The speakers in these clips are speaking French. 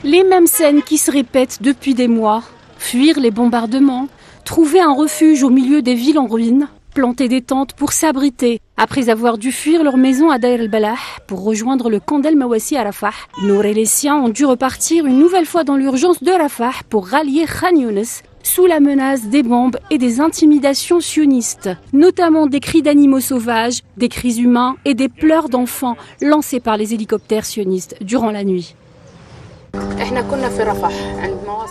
Les mêmes scènes qui se répètent depuis des mois. Fuir les bombardements, trouver un refuge au milieu des villes en ruine, planter des tentes pour s'abriter. Après avoir dû fuir leur maison à Deir el-Balah pour rejoindre le camp d'El Mawassi à Rafah, Nour et les siens ont dû repartir une nouvelle fois dans l'urgence de Rafah pour rallier Khan Younes sous la menace des bombes et des intimidations sionistes, notamment des cris d'animaux sauvages, des cris humains et des pleurs d'enfants lancés par les hélicoptères sionistes durant la nuit.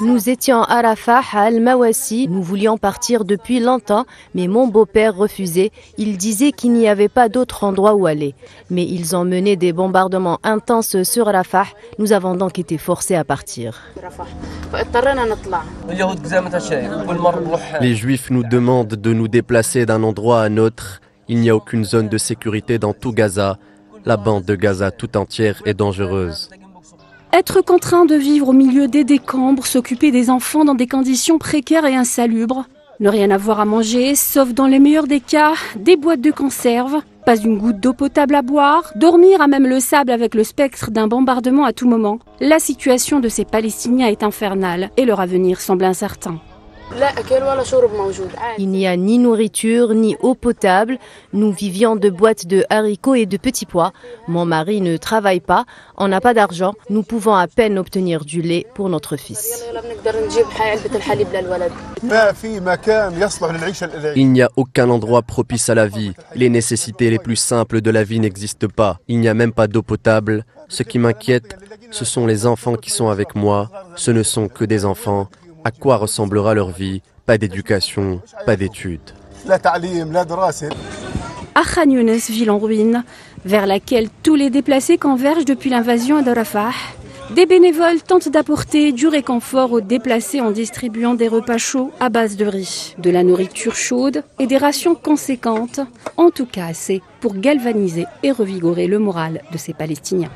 Nous étions à Rafah, à Al Mawassi. Nous voulions partir depuis longtemps, mais mon beau-père refusait. Il disait qu'il n'y avait pas d'autre endroit où aller. Mais ils ont mené des bombardements intenses sur Rafah. Nous avons donc été forcés à partir. Les Juifs nous demandent de nous déplacer d'un endroit à un autre. Il n'y a aucune zone de sécurité dans tout Gaza. La bande de Gaza tout entière est dangereuse. Être contraint de vivre au milieu des décombres, s'occuper des enfants dans des conditions précaires et insalubres, ne rien avoir à manger, sauf dans les meilleurs des cas, des boîtes de conserve, pas une goutte d'eau potable à boire, dormir à même le sable avec le spectre d'un bombardement à tout moment. La situation de ces Palestiniens est infernale et leur avenir semble incertain. Il n'y a ni nourriture, ni eau potable. Nous vivions de boîtes de haricots et de petits pois. Mon mari ne travaille pas, on n'a pas d'argent. Nous pouvons à peine obtenir du lait pour notre fils. Il n'y a aucun endroit propice à la vie. Les nécessités les plus simples de la vie n'existent pas. Il n'y a même pas d'eau potable. Ce qui m'inquiète, ce sont les enfants qui sont avec moi. Ce ne sont que des enfants. À quoi ressemblera leur vie? Pas d'éducation, pas d'études. À Khan Younes, ville en ruine, vers laquelle tous les déplacés convergent depuis l'invasion de Rafah, des bénévoles tentent d'apporter du réconfort aux déplacés en distribuant des repas chauds à base de riz, de la nourriture chaude et des rations conséquentes, en tout cas assez pour galvaniser et revigorer le moral de ces Palestiniens.